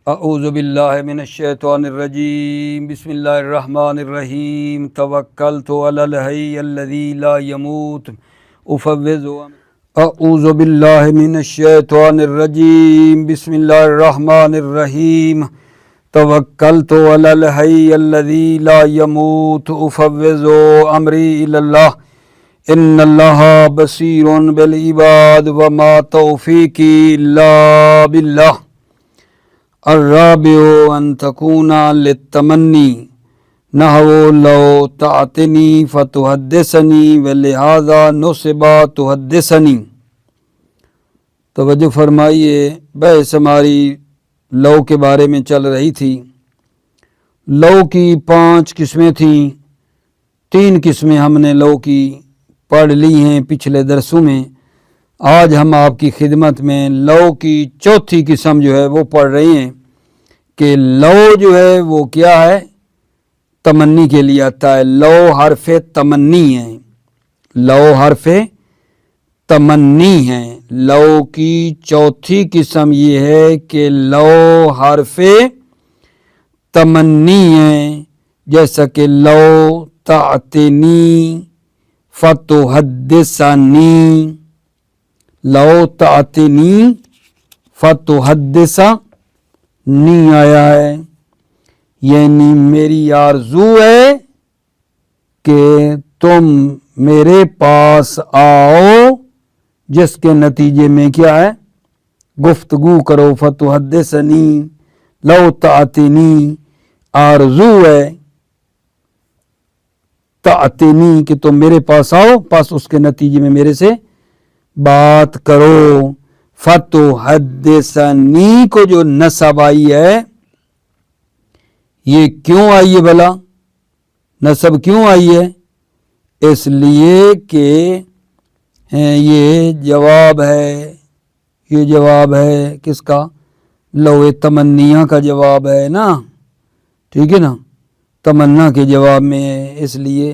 اعوذ باللہ من الشیطان الرجیم بسم اللہ الرحمن الرحیم توکلت علی الحی الذی لا يموت افوض اعوذ باللہ من الشیطان الرجیم بسم اللہ الرحمن الرحیم توکلت علی الحی الذی لا يموت افوض امری الی اللہ ان اللہ بصیر بالعباد وما توفیقی الا باللہ الرابع ان تکون للتمنی نحو لو تعتنی فتحدثنی ولہذا نصب تحدثنی۔ توجہ فرمائیے، بحث ہماری لو کے بارے میں چل رہی تھی۔ لو کی 5 قسمیں تھیں، 3 قسمیں ہم نے لو کی پڑھ لی ہیں پچھلے درسوں میں۔ آج ہم آپ کی خدمت میں لو کی 4تھی قسم جو ہے وہ پڑھ رہے ہیں کہ لو جو ہے وہ کیا ہے، تمنی کے لیے آتا ہے۔ لو حرف تمنی ہے، لو حرف تمنی ہے۔ لو کی 4تھی قسم یہ ہے کہ لو حرف تمنی ہے، جیسا کہ لو تعتنی فتحدثنی، لو تعتنی فتحدثنی آیا ہے، یعنی میری آرزو ہے کہ تم میرے پاس آؤ، جس کے نتیجے میں کیا ہے، گفتگو کرو۔ فتحدثنی، لو تعتنی آرزو ہے، تعتنی کہ تم میرے پاس آؤ، پس اس کے نتیجے میں میرے سے بات کرو۔ فتحدثنی کو جو نصب آئی ہے، یہ کیوں آئی ہے بھلا؟ نصب کیوں آئی ہے؟ اس لیے کہ یہ جواب ہے، یہ جواب ہے کس کا؟ لو تمنیہ کا جواب ہے نا، ٹھیک ہے نا، تمنا کے جواب میں ہے، اس لیے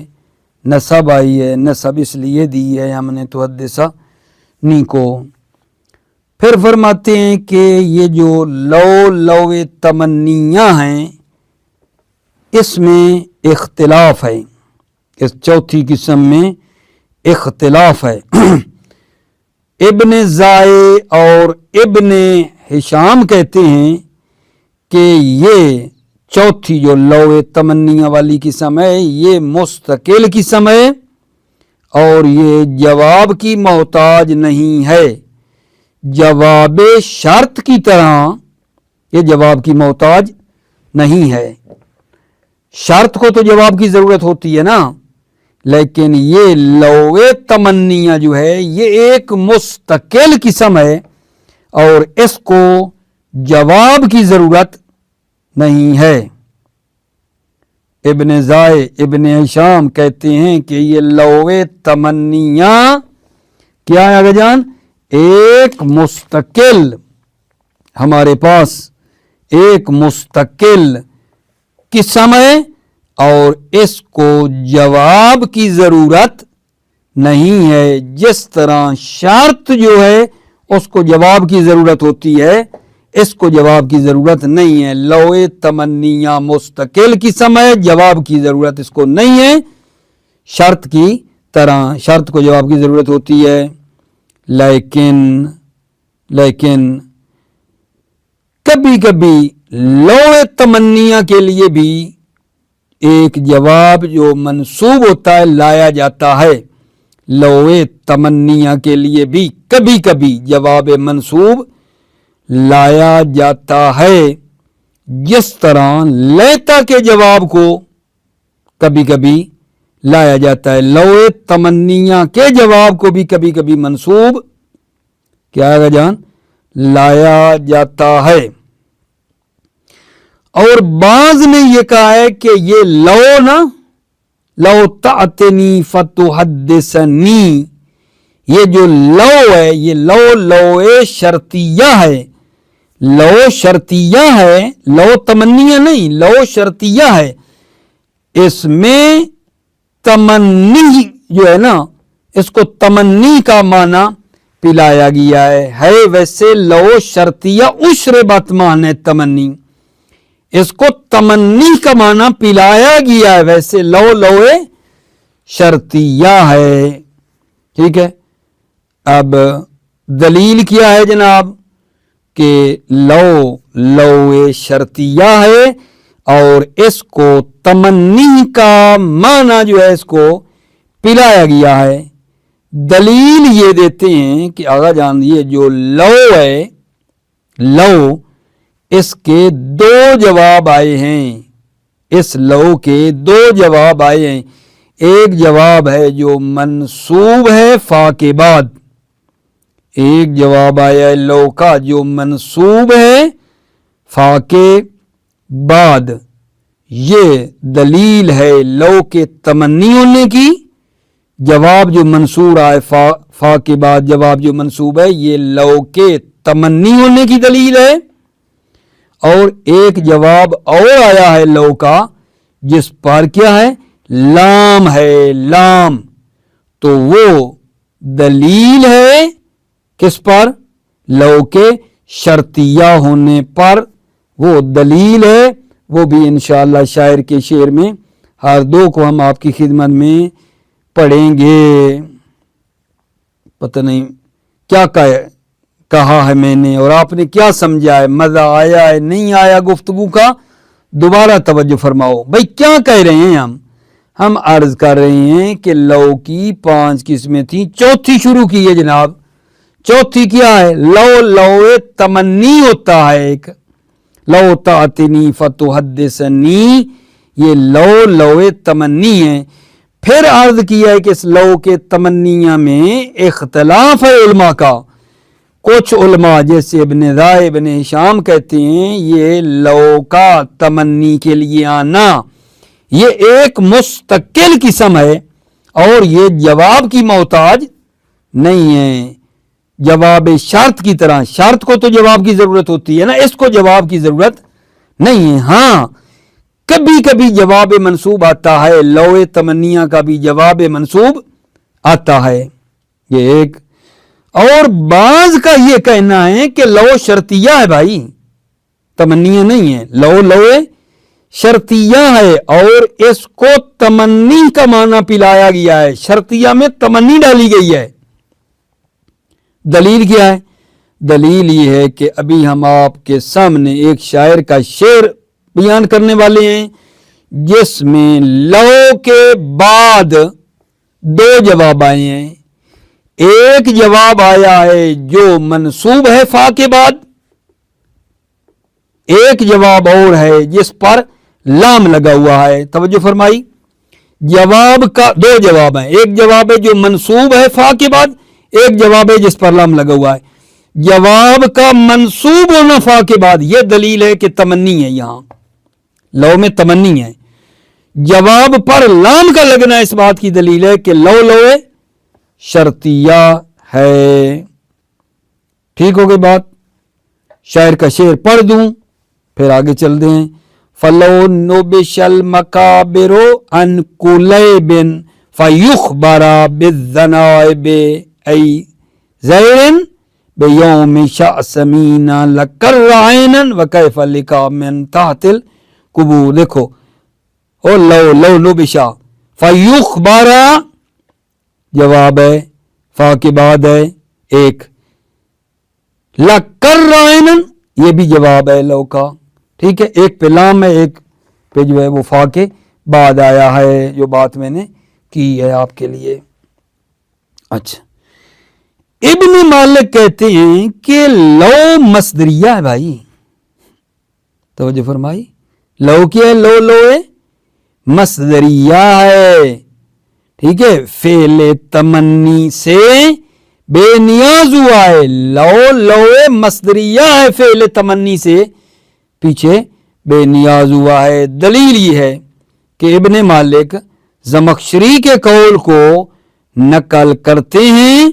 نصب آئی ہے۔ نصب اس لیے دی ہے ہم نے تحدثنی کو۔ پھر فرماتے ہیں کہ یہ جو لو تمنیہ ہیں، اس میں اختلاف ہے، اس 4تھی قسم میں اختلاف ہے۔ ابن زائے اور ابن ہشام کہتے ہیں کہ یہ 4تھی جو لو تمنیہ والی قسم ہے، یہ مستقل قسم ہے اور یہ جواب کی محتاج نہیں ہے، جواب شرط کی طرح یہ جواب کی محتاج نہیں ہے۔ شرط کو تو جواب کی ضرورت ہوتی ہے نا، لیکن یہ لو تمنیہ جو ہے یہ ایک مستقل قسم ہے اور اس کو جواب کی ضرورت نہیں ہے۔ ابن زائے، ابن ہشام کہتے ہیں کہ یہ لو تمنیہ کیا ہے آگے جان؟ ایک مستقل، ہمارے پاس ایک مستقل قسم ہے اور اس کو جواب کی ضرورت نہیں ہے۔ جس طرح شرط جو ہے اس کو جواب کی ضرورت ہوتی ہے، اس کو جواب کی ضرورت نہیں ہے۔ لو تمنیہ مستقل قسم ہے، جواب کی ضرورت اس کو نہیں ہے، شرط کی طرح شرط کو جواب کی ضرورت ہوتی ہے۔ لیکن کبھی کبھی لو تمنیہ کے لیے بھی ایک جواب جو منصوب ہوتا ہے لایا جاتا ہے۔ لو تمنیہ کے لیے بھی کبھی کبھی جواب منصوب لایا جاتا ہے، جس طرح لیتا کے جواب کو کبھی کبھی لایا جاتا ہے۔ لو تمنیہ کے جواب کو بھی کبھی کبھی منصوب کیا ہے جان، لایا جاتا ہے۔ اور بعض نے یہ کہا ہے کہ یہ لو تعتنی فتحدثنی، یہ جو لو ہے یہ لو شرطیہ ہے، لو شرطیہ ہے، لو تمنیہ نہیں، لو شرطیہ ہے۔ اس میں تمنی جو ہے نا، اس کو تمنی کا معنی پلایا گیا ہے۔ ویسے لو شرطیہ اشربت معنی تمنی، اس کو تمنی کا معنی پلایا گیا ہے، ویسے لو لوے شرطیہ ہے، ٹھیک ہے۔ اب دلیل کیا ہے جناب کہ لو لوے شرطیہ ہے اور اس کو تمنی کا معنی جو ہے اس کو پلایا گیا ہے۔ دلیل یہ دیتے ہیں کہ آغا جان یہ جو لو ہے، لو اس کے دو جواب آئے ہیں، اس لو کے دو جواب آئے ہیں۔ ایک جواب ہے جو منصوب ہے فا کے بعد، ایک جواب آیا ہے لو کا جو منصوب ہے فا کے بعد۔ یہ دلیل ہے لو کے تمنی ہونے کی، جواب جو منصور آئے فا کے بعد جواب جو منصوب ہے یہ لو کے تمنی ہونے کی دلیل ہے۔ اور ایک جواب اور آیا ہے لو کا جس پر کیا ہے لام ہے، لام، تو وہ دلیل ہے کس پر؟ لو کے شرطیہ ہونے پر وہ دلیل ہے۔ وہ بھی انشاءاللہ شاعر کے شعر میں ہر دو کو ہم آپ کی خدمت میں پڑھیں گے۔ پتہ نہیں کیا کہا ہے میں نے اور آپ نے کیا سمجھا ہے، مزہ آیا ہے نہیں آیا گفتگو کا، دوبارہ توجہ فرماؤ بھائی کیا کہہ رہے ہیں ہم عرض کر رہے ہیں کہ لو کی 5 قسمیں تھیں، چوتھی شروع کی ہے جناب۔ چوتھی کیا ہے؟ لو تمنی ہوتا ہے ایک، لو تعتنی فتحدثنی، یہ لو تمنی ہے۔ پھر عرض کیا ہے کہ اس لو کے تمنیہ میں اختلاف ہے علماء کا، کچھ علماء جیسے ابن رائے ابن ہشام کہتے ہیں یہ لو کا تمنی کے لیے آنا یہ ایک مستقل قسم ہے اور یہ جواب کی محتاج نہیں ہے، جواب شرط کی طرح، شرط کو تو جواب کی ضرورت ہوتی ہے نا، اس کو جواب کی ضرورت نہیں ہے۔ ہاں کبھی کبھی جواب منصوب آتا ہے، لو تمنیہ کا بھی جواب منصوب آتا ہے، یہ ایک۔ اور بعض کا یہ کہنا ہے کہ لو شرطیہ ہے بھائی، تمنیہ نہیں ہے، لو شرطیہ ہے اور اس کو تمنی کا معنی پلایا گیا ہے، شرطیہ میں تمنی ڈالی گئی ہے۔ دلیل کیا ہے؟ دلیل یہ ہے کہ ابھی ہم آپ کے سامنے ایک شاعر کا شعر بیان کرنے والے ہیں جس میں لو کے بعد 2 جواب آئے ہیں۔ ایک جواب آیا ہے جو منصوب ہے فا کے بعد، ایک جواب اور ہے جس پر لام لگا ہوا ہے۔ توجہ فرمائی، جواب کا 2 جواب ہیں، ایک جواب ہے جو منصوب ہے فا کے بعد، ایک جواب ہے جس پر لام لگا ہوا ہے۔ جواب کا منصوب ہونا فا کے بعد یہ دلیل ہے کہ تمنی ہے، یہاں لو میں تمنی ہے۔ جواب پر لام کا لگنا اس بات کی دلیل ہے کہ لو شرطیہ ہے۔ ٹھیک ہو گئی بات؟ شاعر کا شعر پڑھ دوں پھر آگے چلتے ہیں۔ فلو نبش المکابر عن قلیب فیخبر بالذنائب ای زیر بیوم شعسمین لکر عینا وکیف لکا من تحت القبور۔ دیکھو او لو نبشا فیخبر جواب ہے فا کے بعد ہے ایک، لکر عینا یہ بھی جواب ہے لو کا، ٹھیک ہے، ایک پہ لام ہے ایک پہ جو ہے وہ فا کے بعد آیا ہے، جو بات میں نے کی ہے آپ کے لیے۔ اچھا ابن مالک کہتے ہیں کہ لو مصدریہ ہے بھائی، توجہ فرمائی، لو کیا ہے؟ لو مصدریہ ہے، ٹھیک ہے، فعل تمنی سے بے نیاز ہوا ہے، لو مصدریہ ہے، فعل تمنی سے پیچھے بے نیاز ہوا ہے۔ دلیل یہ ہے کہ ابن مالک زمخشری کے قول کو نقل کرتے ہیں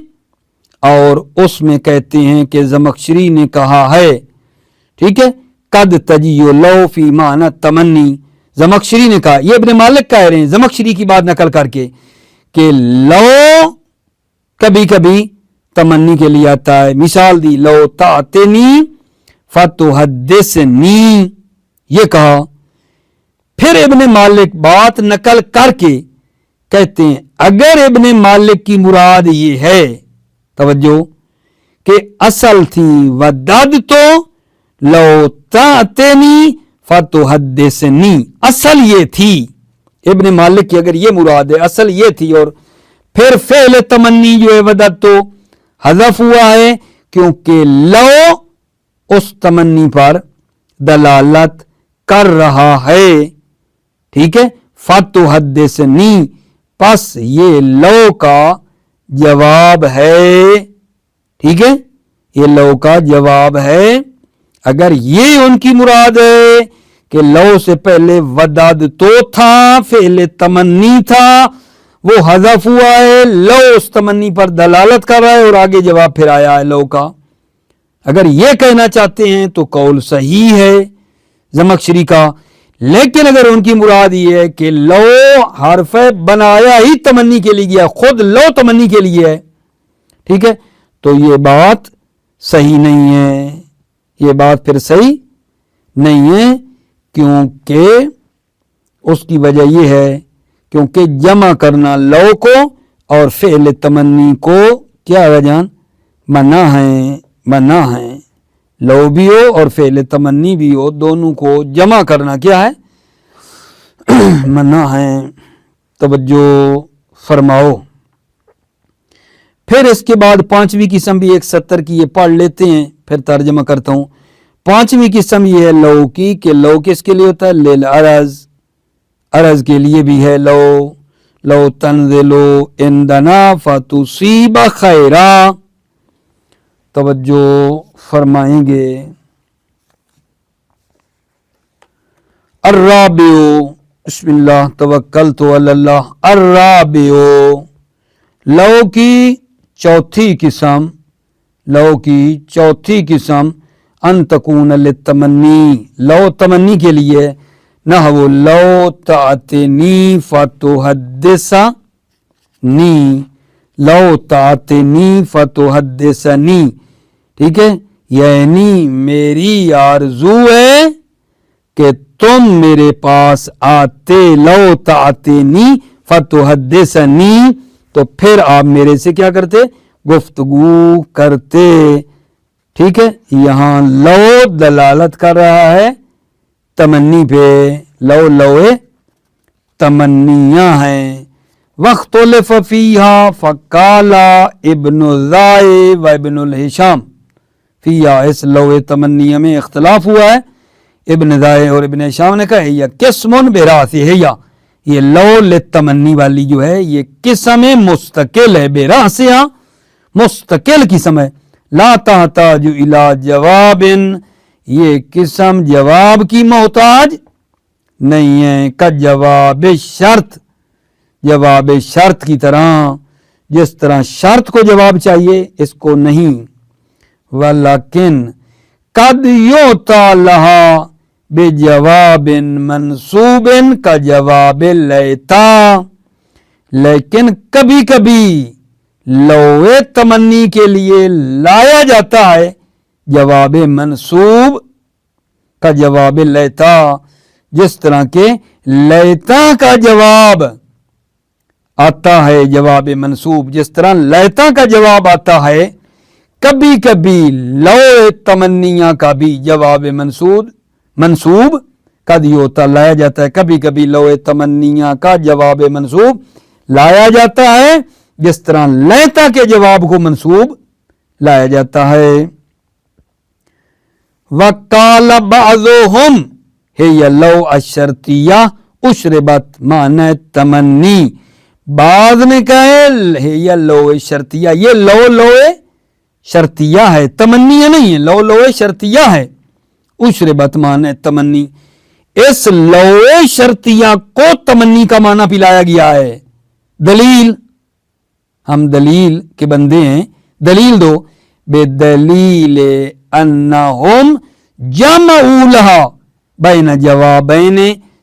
اور اس میں کہتے ہیں کہ زمخشری نے کہا ہے، ٹھیک ہے، قد تجیو لو فی معنی تمنی، زمخشری نے کہا، یہ ابن مالک کہہ رہے ہیں زمخشری کی بات نقل کر کے کہ لو کبھی کبھی تمنی کے لیے آتا ہے۔ مثال دی، لو تعتنی فتحدثنی، یہ کہا۔ پھر ابن مالک بات نقل کر کے کہتے ہیں اگر ابن مالک کی مراد یہ ہے، توجہ، کہ اصل تھی وددت لو تعتنی فتحدثنی، اصل یہ تھی ابن مالک کی، اگر یہ مراد ہے اصل یہ تھی، اور پھر فعل تمنی جو ہے وددت حذف ہوا ہے کیونکہ لو اس تمنی پر دلالت کر رہا ہے، ٹھیک ہے۔ فتحدثنی، پس یہ لو کا جواب ہے، ٹھیک ہے، یہ لو کا جواب ہے۔ اگر یہ ان کی مراد ہے کہ لو سے پہلے وداد تو تھا، فعل تمنی تھا، وہ حذف ہوا ہے، لو اس تمنی پر دلالت کر رہا ہے اور آگے جواب پھر آیا ہے لو کا، اگر یہ کہنا چاہتے ہیں تو قول صحیح ہے زمخشری کا۔ لیکن اگر ان کی مراد یہ ہے کہ لو حرف بنایا ہی تمنی کے لیے گیا، خود لو تمنی کے لیے ہے، ٹھیک ہے، تو یہ بات صحیح نہیں ہے، یہ بات پھر صحیح نہیں ہے، کیونکہ اس کی وجہ یہ ہے کیونکہ جمع کرنا لو کو اور فعل تمنی کو کیا ہے جان، منع ہے، لو بھی ہو اور فعل تمنی بھی ہو، دونوں کو جمع کرنا کیا ہے، منع ہے، توجہ فرماؤ۔ پھر اس کے بعد پانچویں قسم بھی 170 کی، یہ پڑھ لیتے ہیں پھر ترجمہ کرتا ہوں۔ پانچویں قسم یہ ہے لو کی، کہ لو کس کے لیے ہوتا ہے، للعرض، عرض کے لیے بھی ہے لو، لو تنزلو عندنا فتصیب خیرا، توجہ فرمائیں گے۔ الرابع، بسم اللہ توکلت علی اللہ، الرابع، لو کی چوتھی قسم، لو کی چوتھی قسم، ان تکون للتمنی، لو تمنی کے لیے، نحو لو تعتنی فتحدثنی، لو تعتنی فتحدثنی، ٹھیک ہے، یعنی میری آرزو ہے کہ تم میرے پاس آتے، لو تعتنی فتحدثنی، تو پھر آپ میرے سے کیا کرتے، گفتگو کرتے، ٹھیک ہے۔ یہاں لو دلالت کر رہا ہے تمنی پہ، لو تمنیاں ہیں۔ واختلف فیہا فقال ابن الضائع و ابن الہشام، فیہا، اس لو تمنیہ میں اختلاف ہوا ہے، ابن ضائع اور ابن ہشام نے کہا یہ قسم براثہ، یہ لو للتمنی والی جو ہے یہ قسم مستقل ہے، براثہ مستقل قسم ہے، لا تحتاج الی جواب، یہ قسم جواب کی محتاج نہیں ہے، کا جواب شرط، جواب شرط کی طرح، جس طرح شرط کو جواب چاہیے اس کو نہیں۔ ولیکن قد یعطی لہا بجواب منصوب کا جواب لیتا، لیکن کبھی کبھی لو تمنی کے لیے لایا جاتا ہے جواب منصوب کا جواب لیتا، جس طرح کہ لیتا کا جواب آتا ہے جواب منصوب، جس طرح لیتا کا جواب آتا ہے، کبھی کبھی لو تمنیہ کا بھی جواب منصوب قد یعطی لایا جاتا ہے، کبھی کبھی لو تمنیہ کا جواب منصوب لایا جاتا ہے، جس طرح لیتا کے جواب کو منصوب لایا جاتا ہے۔ وقال بعضهم هي لو الشرطیہ اشربت معنی تمنی، بعض نے کہا ہے لو شرطیہ، یہ لو شرطیہ ہے، تمنیہ نہیں ہے، لو شرطیہ ہے، اشربت معنی تمنی، اس لو شرطیہ کو تمنی کا معنی پلایا گیا ہے۔ دلیل، ہم دلیل کے بندے ہیں، دلیل دو، بدلیل انہم جمعوا لہا بین جوابین،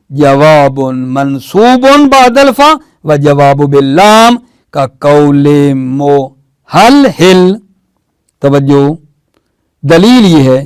جواب منصوب بعد الفا و جواب باللام کا قول محلحل، توجہ، دلیل یہ ہے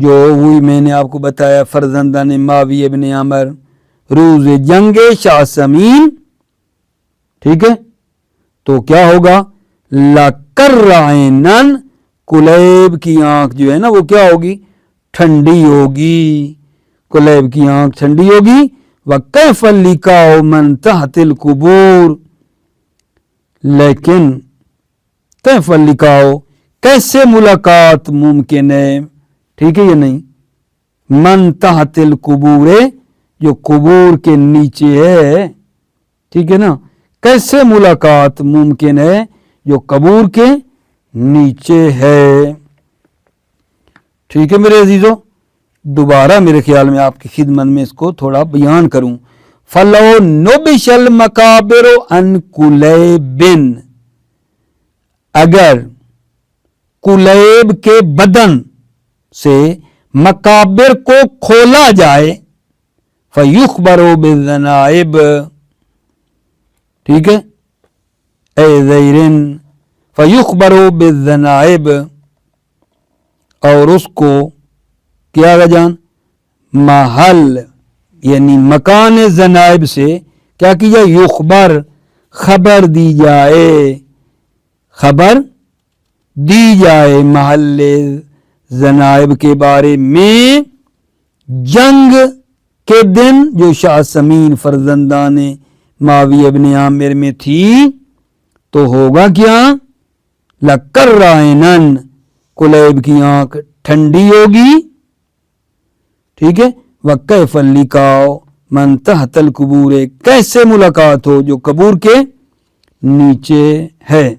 جو ہوئی میں نے آپ کو بتایا فرزندان معاویہ ابن عمر روز جنگ شاسمین، ٹھیک ہے، تو کیا ہوگا؟ لَقَرَّ عَيْنًا، کلیب کی آنکھ جو ہے نا وہ کیا ہوگی؟ ٹھنڈی ہوگی، کلیب کی آنکھ ٹھنڈی ہوگی۔ وَكَيْفَ اللِّقَاءُ مَنْ تَحْتِ الْقُبُورِ، لیکن کیف اللقاء، کیسے ملاقات ممکن ہے، ٹھیک ہے یا نہیں؟ من تحت القبور، جو قبور کے نیچے ہے، ٹھیک ہے نا، کیسے ملاقات ممکن ہے جو قبور کے نیچے ہے؟ ٹھیک ہے میرے عزیزو، دوبارہ میرے خیال میں آپ کی خدمت میں اس کو تھوڑا بیان کروں۔ فَلَوْ نُبِشَ الْمَقَابِرُ عَنْ قُلَيْبٍ، اگر کلیب کے بدن سے مقابر کو کھولا جائے، فَيُخْبَرُ بِالذَّنَائِبِ، ٹھیک ہے، اے زیرن فَيُخْبَرُ بِالذَّنَائِبِ، اور اس کو کیا گا جان؟ محل یعنی مکان ذنائب سے کیا کی جائے؟ یخبر، خبر دی جائے، خبر دی جائے محل ذنائب کے بارے میں جنگ کے دن جو شاسمین فرزندان معاویہ ابن عامر میں تھی، تو ہوگا کیا؟ لَقَرَّ عَيْنًا، کلیب کی آنکھ ٹھنڈی ہوگی، ٹھیک ہے۔ وَكَيْفَ اللِّقَاءُ مَنْ تَحْتَ الْقُبُورِ، کیسے ملاقات ہو جو قبور کے نیچے ہے۔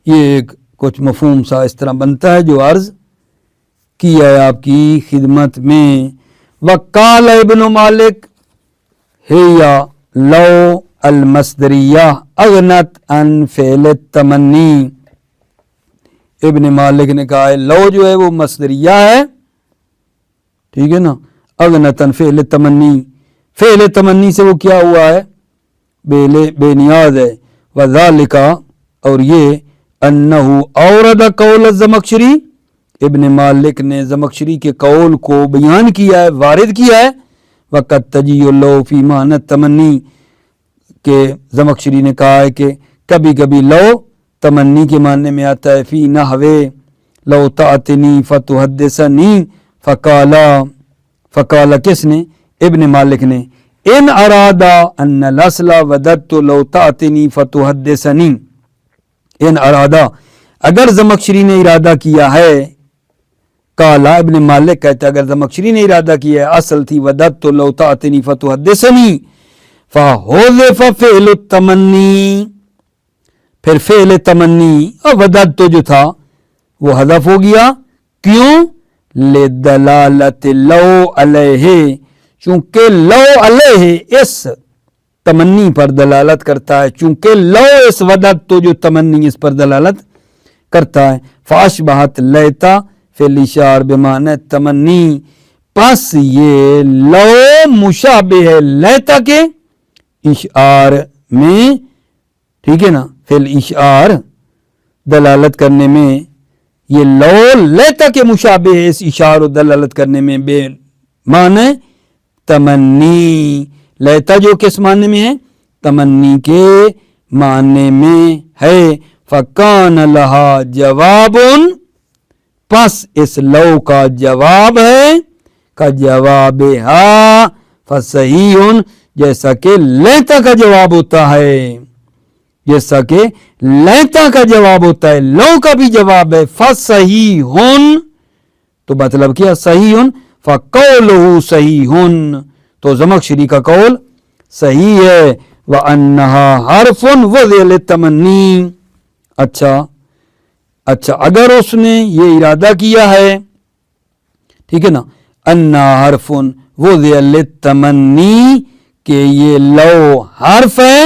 یہ ایک کچھ مفہوم سا اس طرح بنتا ہے جو عرض کیا ہے آپ کی خدمت میں۔ وقال ابن مالک ہیا لو المصدریہ اغنت عن فعل التمنی، ابن مالک نے کہا ہے لو جو ہے وہ مصدریہ ہے، ٹھیک ہے نا، اغنت عن فعل التمنی، فعل تمنی سے وہ کیا ہوا ہے؟ بے نیاز ہے۔ وذالک، اور یہ انہو اورد قول الزمخشری، ابن مالک نے زمخشری کے قول کو بیان کیا ہے، وارد کیا ہے۔ وقت تجی لو فی معنی تمنی، کہ زمخشری نے کہا ہے کہ کبھی کبھی لو تمنی کے معنی میں آتا ہے۔ فی نحوے لو تعتنی فتحدثنی، فقالا کس نے؟ ابن مالک نے، ان ارادہ ان الاصل وددت لو تعتنی فتحدثنی، ان ارادہ، اگر زمخشری نے ارادہ کیا ہے، کالا ابن مالک کہتا ہے اگر زمخشری نے ارادہ کیا ہے، اصل تھی وددت لو تعتنی فتحدثنی، فحذف فعل التمنی، پھر فعل تمنی اور وددت جو تھا وہ حذف ہو گیا، کیوں؟ لدلالت لو علیہ، چونکہ لو علیہ اس تمنی پر دلالت کرتا ہے، چونکہ لو اس وددت جو تمنی اس پر دلالت کرتا ہے۔ فاشبہت لیتا فی الاشار بمعنی تمنی، پس یہ لو مشابہ ہے لیتا کے اشعار میں، ٹھیک ہے نا، فی الاشعار دلالت کرنے میں، یہ لو لیتا کے مشابہ ہے اس اشعار و دلالت کرنے میں، بے معنی تمنی، لیتا جو کس معنی میں ہے؟ تمنی کے معنی میں ہے۔ فکان لہا جواب، پس اس لو کا جواب ہے، کا جواب ہا فصحیح، جیسا کہ لیتا کا جواب ہوتا ہے، جیسا کہ لیتا کا جواب ہوتا ہے، لو کا بھی جواب ہے، فصحیح، تو مطلب کیا؟ صحیح، فقولہ صحیح، تو زمخشری کا قول صحیح ہے۔ وَأَنَّهَا حَرْفٌ وَضِعَ لِلتَّمَنِّي، اچھا اگر اس نے یہ ارادہ کیا ہے، ٹھیک ہے نا، انہا حرف وضع للتمنی، کہ یہ لو حرف ہے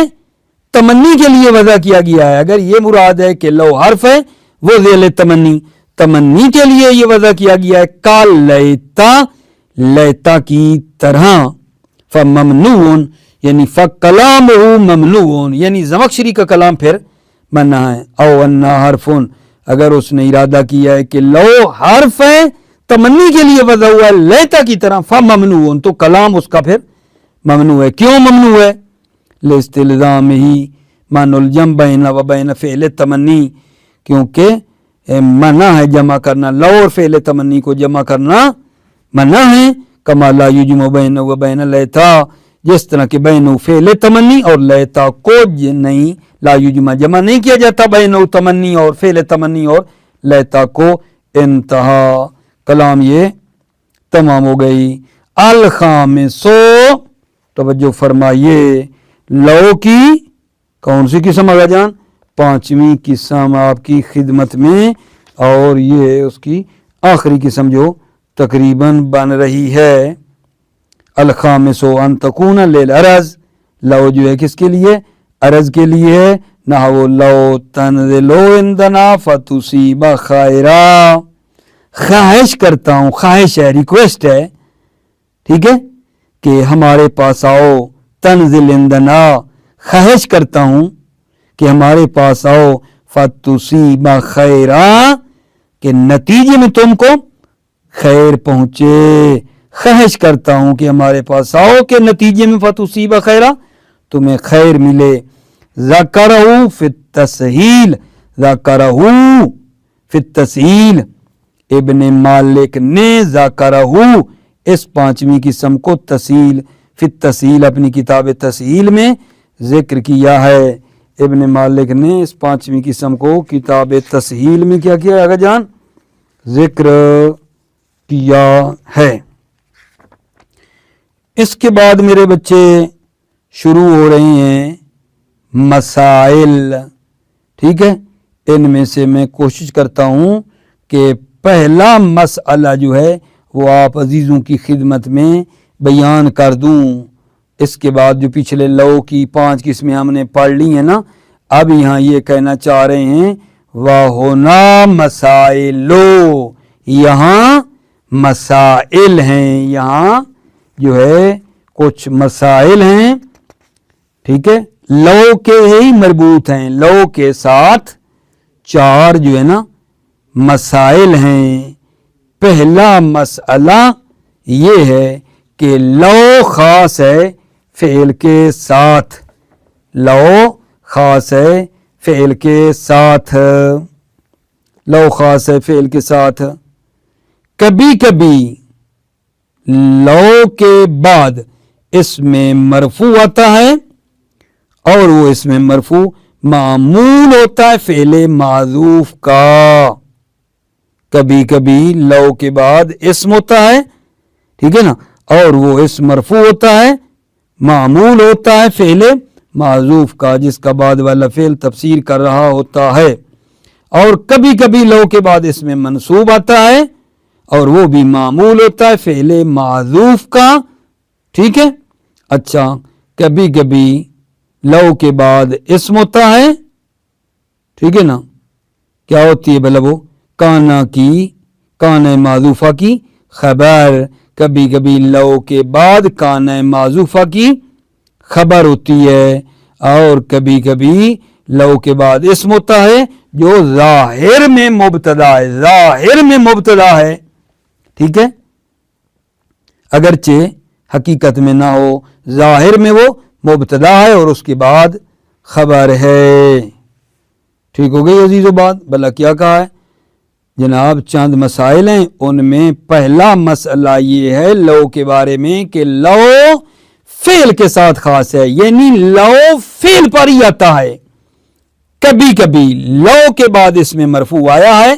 تمنی کے لیے وضع کیا گیا ہے، اگر یہ مراد ہے کہ لو حرف ہے وضع للتمنی، تمنی کے لیے یہ وضع کیا گیا ہے، کال لیتا، لیتا کی طرح، فممنوع یعنی فکلامہ ممنوع، یعنی زمخشری کا کلام پھر منع ہے۔ او انہا حرف، اگر اس نے ارادہ کیا ہے کہ لو حرف ہے تمنی کے لیے وضع ہوا ہے لیتا کی طرح، فممنوع، تو کلام اس کا پھر ممنوع ہے۔ کیوں ممنوع ہے؟ لاستلزام ہی من الجم بین و بین فعل تمنی، کیونکہ منع ہے جمع کرنا، لو اور فعل تمنی کو جمع کرنا منع ہے۔ کما لا یجمع بین و بین لیتا، جس طرح کہ بین فعل تمنی اور لیتا کو نہیں، لا یجمع جمع نہیں کیا جاتا بین تمنی اور فعل تمنی اور لیتا کو۔ انتہا، کلام یہ تمام ہو گئی۔ الخامسو، توجہ فرمائیے، لو کی کون سی قسم آگا جان؟ پانچویں قسم آپ کی خدمت میں، اور یہ اس کی آخری قسم جو تقریباً بن رہی ہے۔ الخامسو ان تکون للعرض، لو جو ہے کس کے لیے؟ عرض کے لیے ہے۔ نحو لو تنزلو عندنا فتصیب خیرا، خواہش کرتا ہوں، خواہش ہے، ریکویسٹ ہے، ٹھیک ہے، کہ ہمارے پاس آؤ، تنزل عندنا، خواہش کرتا ہوں کہ ہمارے پاس آؤ، فتصیب خیرا، کہ نتیجے میں تم کو خیر پہنچے، خواہش کرتا ہوں کہ ہمارے پاس آؤ کہ نتیجے میں فتصیب خیرا، تمہیں خیر ملے۔ ذکرہ فی التسہیل، ذکرہ فی التسہیل، ابن مالک نے ذکرہ اس پانچویں قسم کو تسہیل فی التسہیل اپنی کتاب تسہیل میں ذکر کیا ہے۔ ابن مالک نے اس پانچویں قسم کو کتاب تسہیل میں کیا کیا آگا جان؟ ذکر کیا ہے۔ اس کے بعد میرے بچے شروع ہو رہے ہیں مسائل، ٹھیک ہے، ان میں سے میں کوشش کرتا ہوں کہ پہلا مسئلہ جو ہے وہ آپ عزیزوں کی خدمت میں بیان کر دوں۔ اس کے بعد جو پچھلے لو کی 5 قسمیں ہم نے پڑھ لی ہیں نا، اب یہاں یہ کہنا چاہ رہے ہیں وَهُنَا مَسَائِلُ، یہاں مسائل ہیں، یہاں جو ہے کچھ مسائل ہیں، ٹھیک ہے، لو کے ہی مربوط ہیں، لو کے ساتھ 4 جو ہے نا مسائل ہیں۔ پہلا مسئلہ یہ ہے کہ لو خاص ہے فعل کے ساتھ، لو خاص ہے فعل کے ساتھ، لو خاص ہے فعل کے ساتھ۔ کبھی کبھی لو کے بعد اس میں مرفوع آتا ہے اور وہ اس میں مرفوع معمول ہوتا ہے فعل معذوف کا۔ کبھی کبھی لو کے بعد اسم ہوتا ہے، ٹھیک ہے نا، اور وہ اسم مرفوع ہوتا ہے، معمول ہوتا ہے فعل معذوف کا، جس کا بعد والا فعل تفسیر کر رہا ہوتا ہے۔ اور کبھی کبھی لو کے بعد اس میں منصوب آتا ہے اور وہ بھی معمول ہوتا ہے فعل معذوف کا، ٹھیک ہے۔ اچھا، کبھی کبھی لو کے بعد اسم ہوتا ہے، ٹھیک ہے نا، کیا ہوتی ہے بھلا وہ؟ کانا کی، کانا معذوفہ کی خبر، کبھی کبھی لو کے بعد کانا معذوفہ کی خبر ہوتی ہے، اور کبھی کبھی لو کے بعد اسم ہوتا ہے جو ظاہر میں مبتدا ہے، ظاہر میں مبتدا ہے، ٹھیک ہے، اگرچہ حقیقت میں نہ ہو، ظاہر میں وہ مبتدا ہے اور اس کے بعد خبر ہے۔ ٹھیک ہو گئی عزیزو بات؟ بھلا کیا کہا ہے جناب؟ چند مسائل ہیں، ان میں پہلا مسئلہ یہ ہے لو کے بارے میں کہ لو فعل کے ساتھ خاص ہے، یعنی لو فعل پر ہی آتا ہے۔ کبھی کبھی لو کے بعد اس میں مرفوع آیا ہے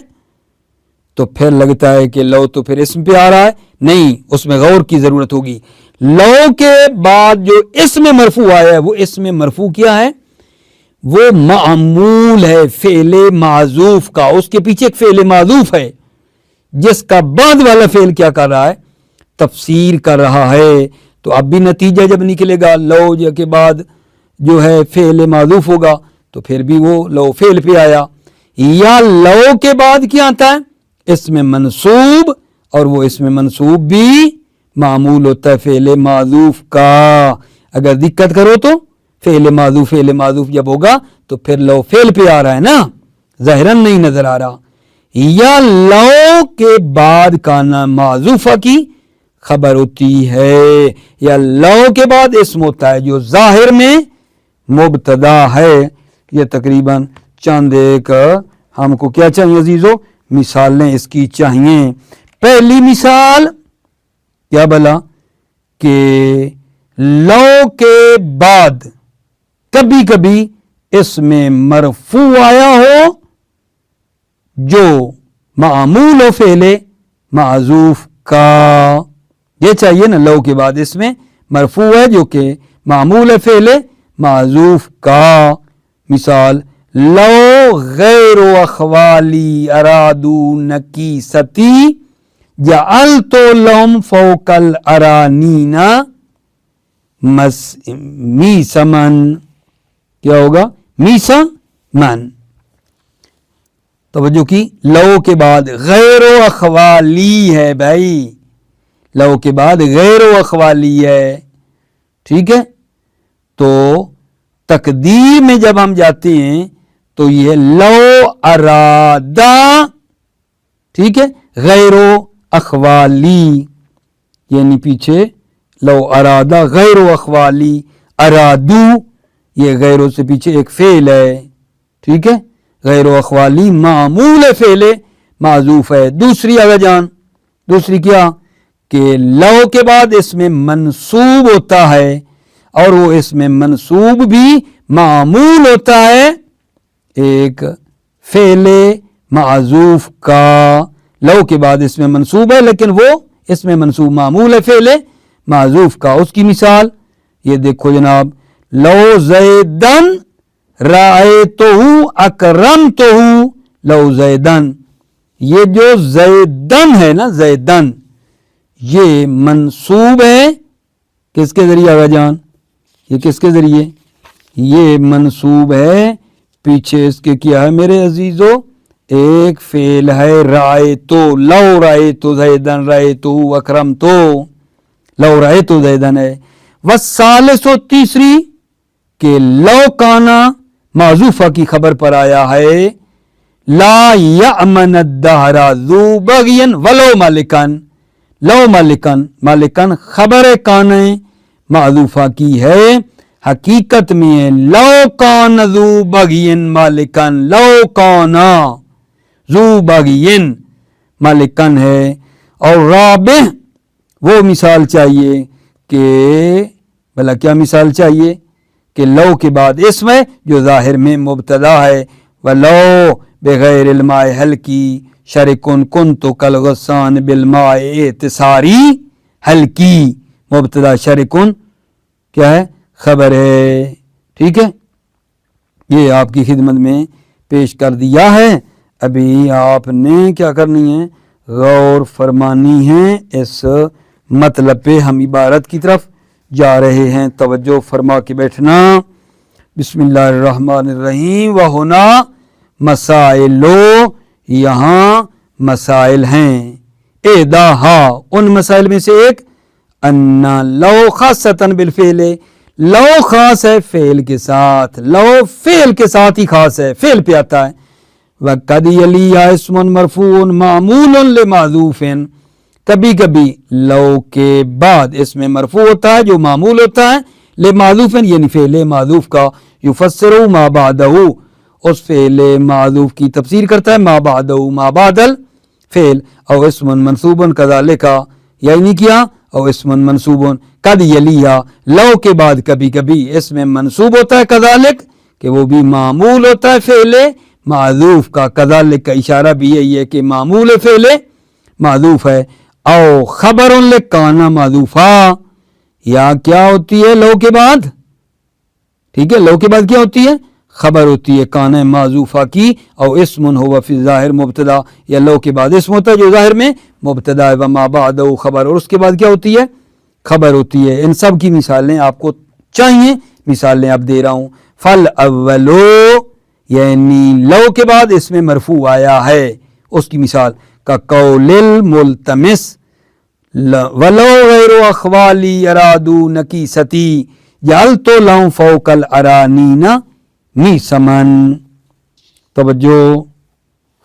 تو پھر لگتا ہے کہ لو تو پھر اسم پہ آ رہا ہے، نہیں، اس میں غور کی ضرورت ہوگی۔ لو کے بعد جو اسم مرفوع آیا ہے وہ اسم مرفوع کیا ہے؟ وہ معمول ہے فعل معذوف کا، اس کے پیچھے ایک فعل معذوف ہے جس کا بعد والا فعل کیا کر رہا ہے؟ تفسیر کر رہا ہے۔ تو اب بھی نتیجہ جب نکلے گا لو کے بعد جو ہے فعل معذوف ہوگا تو پھر بھی وہ لو فعل پہ آیا، یا لو کے بعد کیا آتا ہے؟ اسم منصوب، اور وہ اسم منصوب بھی معمول ہوتا ہے فعل معذوف کا۔ اگر دقت کرو تو فعل معذوف جب ہوگا تو پھر لو فعل پہ آ رہا ہے نا، ظاہراً نہیں نظر آ رہا، یا لو کے بعد کانا معذوفہ کی خبر ہوتی ہے، یا لو کے بعد اسم ہوتا ہے جو ظاہر میں مبتدا ہے۔ یہ تقریباً چند ایک ہم کو کیا چاہیے عزیزو، مثالیں اس کی چاہیے۔ پہلی مثال کیا بلا کہ لو کے بعد کبھی کبھی اس میں مرفوع آیا ہو جو معمول و فعل معذوف کا، یہ چاہیے نا، لو کے بعد اس میں مرفوع ہے جو کہ معمول فعل معذوف کا۔ مثال لو غیر اخوالی ارادو نکیستی جعلت لهم فوق الارانین میسمن، کیا ہوگا؟ میسمن۔ توجہ کی، لو کے بعد غیر و اخوالی ہے بھائی، لو کے بعد غیر و اخوالی ہے، ٹھیک ہے؟ تو تقدیر میں جب ہم جاتے ہیں تو یہ لو ارادہ، ٹھیک ہے، غیر و اخوالی، یعنی پیچھے لو ارادہ غیر و اخوالی، ارادو یہ غیر و سے پیچھے ایک فعل ہے، ٹھیک ہے، غیر و اخوالی معمول فعل معذوف ہے۔ دوسری اگر جان، دوسری کیا کہ لو کے بعد اس میں منصوب ہوتا ہے، اور وہ اس میں منصوب بھی معمول ہوتا ہے ایک فعل معذوف کا۔ لو کے بعد اس میں منصوب ہے لیکن وہ اس میں منصوب معمول ہے فعل معذوف کا۔ اس کی مثال یہ دیکھو جناب، لو زیدن رأیتہ اکرمتہ، لو زیدن، یہ جو زیدن ہے نا، زیدن یہ منصوب ہے کس کے ذریعے آگا جان، یہ کس کے ذریعے، یہ منصوب ہے پیچھے اس کے کیا ہے میرے عزیزو، ایک فعل ہے رأیتو، لو رأیتو زیدن رأیتو اکرمتو، لو رأیتو زیدن ہے۔ والثالث، تیسری کہ لو کانا معذوفہ کی خبر پر آیا ہے، لا یأمن الدہر ذو بغی ولو مالکن، لو مالکن، مالکن خبر کانے معذوفہ کی ہے، حقیقت میں لو کان ذو بغی مالکن، لو کانا ذو بغی مالکن ہے۔ اور رابع وہ مثال چاہیے کہ بھلا کیا مثال چاہیے کہ لو کے بعد اسم ہے جو ظاہر میں مبتدا ہے، ولو بغیر الماء حل کی شرکن کنت کالغصان بالماء اعتصاری حل کی، مبتدا شرکن کیا ہے، خبر ہے، ٹھیک ہے، یہ آپ کی خدمت میں پیش کر دیا ہے۔ ابھی آپ نے کیا کرنی ہے، غور فرمانی ہے اس مطلب پہ۔ ہم عبارت کی طرف جا رہے ہیں، توجہ فرما کے بیٹھنا۔ بسم اللہ الرحمن الرحیم۔ وہنا مسائلو، یہاں مسائل ہیں، احداہا ان مسائل میں سے ایک، ان لو خاصتاً بالفعل، لو خاص ہے فعل کے ساتھ، لو فعل کے ساتھ ہی خاص ہے، فعل پہ آتا ہے۔ وقد یلیہا اسم مرفوع معمول لمعذوف، کبھی کبھی لو کے بعد اس میں مرفوع ہوتا ہے جو معمول ہوتا ہے لمعذوف، یعنی فعل معذوف کا، یفسر ما بعدہ، اس فعل معذوف کی تفسیر کرتا ہے، ما بعدہ ما بعد الفعل، او اسم منصوب کذالک، یعنی کیا، او اسم منصوب قد یلیہا، لو کے بعد کبھی کبھی اس میں منصوب ہوتا ہے کذالک، کہ وہ بھی معمول ہوتا ہے فعل معذوف کا، کذالک کا اشارہ بھی یہی ہے کہ معمول فعل معذوف ہے، او خبر لکانا معذوفا، یا کیا ہوتی ہے لو کے بعد، ٹھیک ہے، لو کے بعد کیا ہوتی ہے، خبر ہوتی ہے کانا معذوفہ کی، او اسم ہوا فی ظاہر مبتدا، یا لو کے بعد اسم ہوتا ہے جو ظاہر میں مبتدا ہے، وما بعدہ خبر، اور اس کے بعد کیا ہوتی ہے، خبر ہوتی ہے۔ ان سب کی مثالیں آپ کو چاہیے، مثالیں اب دے رہا ہوں۔ فل اولو، یعنی لو کے بعد اس میں مرفوع آیا ہے، اس کی مثال کا قول الملتمس، ولو غیر اخوالی ارادو نکیستی جعلت لهم فوق الارانین میسمن۔ توجہ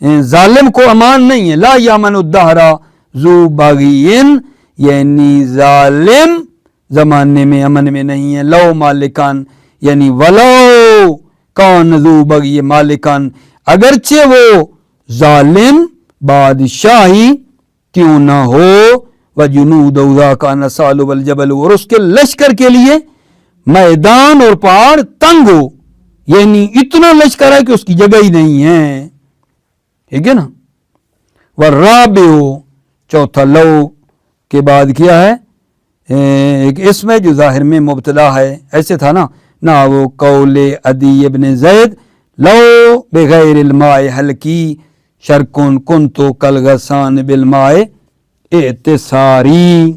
ظالم کو امان نہیں ہے. لا یامن الدہرا ذو بغین، یعنی ظالم زمانے میں امن میں نہیں ہے. لو مالکان یعنی ولو کون ذو بغی مالکان، اگرچہ وہ ظالم بادشاہی کیوں نہ ہو. وجنود ذاک نسال والجبل، اور اس کے لشکر کے لیے میدان اور پہاڑ تنگ ہو، یعنی اتنا لشکر ہے کہ اس کی جگہ ہی نہیں ہے. ٹھیک ہے نا. والرابع، چوتھا لو کے بعد کیا ہے ایک اسم ہے جو ظاہر میں مبتدا ہے. ایسے تھا نا وہ قول عدی ابن زید لو بغیر الماء حلقی شرکن کنتو کالغسان بالماء اعتصاری.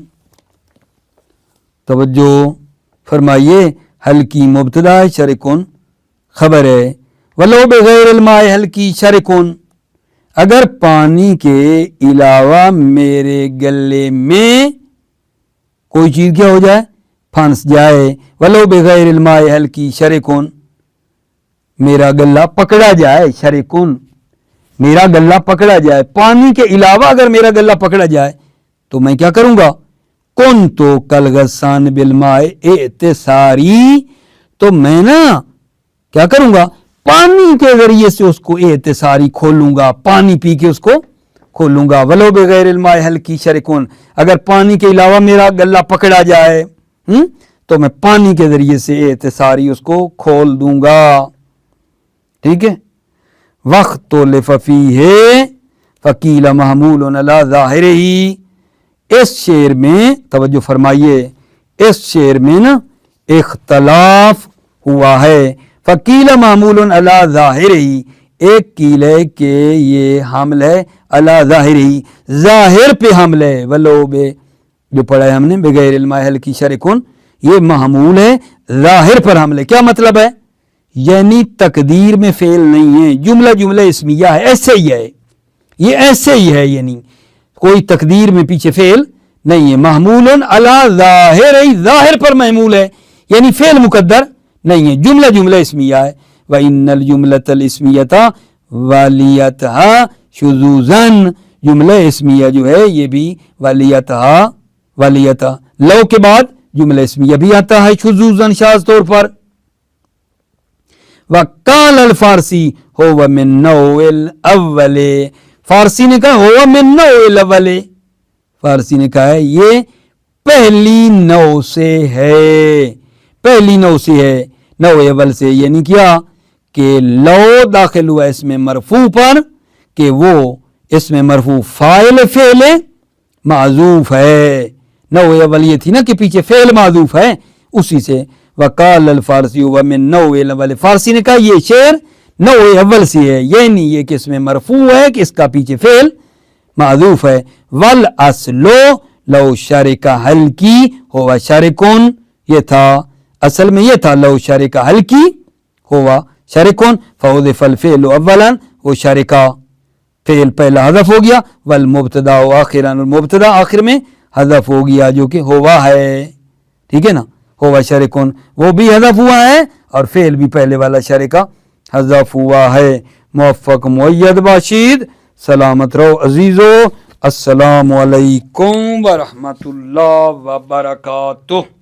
توجہ فرمائیے، حلقی مبتدا ہے، شرکن خبر ہے. ولو بغیر الماء حلقی شرکن، اگر پانی کے علاوہ میرے گلے میں کوئی چیز کیا ہو جائے، پھنس جائے. ولو بغیر الماء حلقی شرکن، میرا گلہ پکڑا جائے. شرکن میرا گلہ پکڑا جائے، پانی کے علاوہ اگر میرا گلہ پکڑا جائے تو میں کیا کروں گا. کن تو کالغسان بالماء اعتصاری، تو میں نا کیا کروں گا، پانی کے ذریعے سے اس کو اعتصاری کھولوں گا، پانی پی کے اس کو کھولوں گا. ولو بغیر الماء حلقی شرکن، اگر پانی کے علاوہ میرا گلہ پکڑا جائے تو میں پانی کے ذریعے سے اعتصاری اس کو کھول دوں گا. ٹھیک ہے. واختلف فیہ فقیل محمول علی ظاہرہ، اس شعر میں توجہ فرمائیے، اس شعر میں نا اختلاف ہوا ہے. فقیل معمول علی ظاہرہ، ایک قیل ہے کہ یہ حمل ہے علی ظاہرہ، ظاہر پہ حمل ہے. ولو بے جو پڑھا ہے ہم نے بغیر الماء حلقی شرکن، یہ محمول ہے ظاہر پر حمل ہے. کیا مطلب ہے، یعنی تقدیر میں فعل نہیں ہے، جملہ اسمیہ ہے، ایسے ہی ہے، یہ ایسے ہی ہے، یعنی کوئی تقدیر میں پیچھے فعل نہیں ہے. محمول علی ظاہر، ظاہر پر محمول ہے، یعنی فعل مقدر نہیں ہے، جملہ اسمیہ ہے. وَإِنَّ الْجُمْلَةَ الْإِسْمِيَّةَ وَلِيَتْهَا شُذُوذًا، جملہ اسمیہ جو ہے یہ بھی ولیتہا لو کے بعد جملہ اسمیہ بھی آتا ہے شذوذًا شاذ طور پر. وقال الفارسی هو من نوع الاول، فارسی نے کہا هو من نوع الاول، فارسی نے کہا ہے یہ پہلی نوع سے ہے، پہلی نوع سے ہے، نوع اول سے. یعنی کیا کہ لو داخل ہوا اس میں مرفوع پر کہ وہ اس میں مرفوع فاعل فعل معذوف ہے. نوع اول یہ تھی نا کہ پیچھے فعل معذوف ہے، اسی سے. وقال الفارسی ومن نوع الاول، فارسی نے کہا یہ شعر نوع اول سے ہے، یعنی یہ کہ اس میں مرفوع ہے کہ اس کا پیچھے فعل معذوف ہے. والاصل لو شرک حلقی ہوا شرکن، یہ تھا اصل میں، یہ تھا لو شرک حلقی ہوا شرکن فحذف الفعل اولا، وہ شرکا فعل پہلا حذف ہو گیا. والمبتدا آخرا، المبتدا آخر میں حذف ہو گیا جو کہ ہوا ہے. ٹھیک ہے نا، ہوا شرکن وہ بھی حذف ہوا ہے اور فعل بھی پہلے والا شرکا حذف ہوا ہے. موفق مؤید باشید، سلامت رہو عزیزو. السلام علیکم ورحمۃ اللہ وبرکاتہ.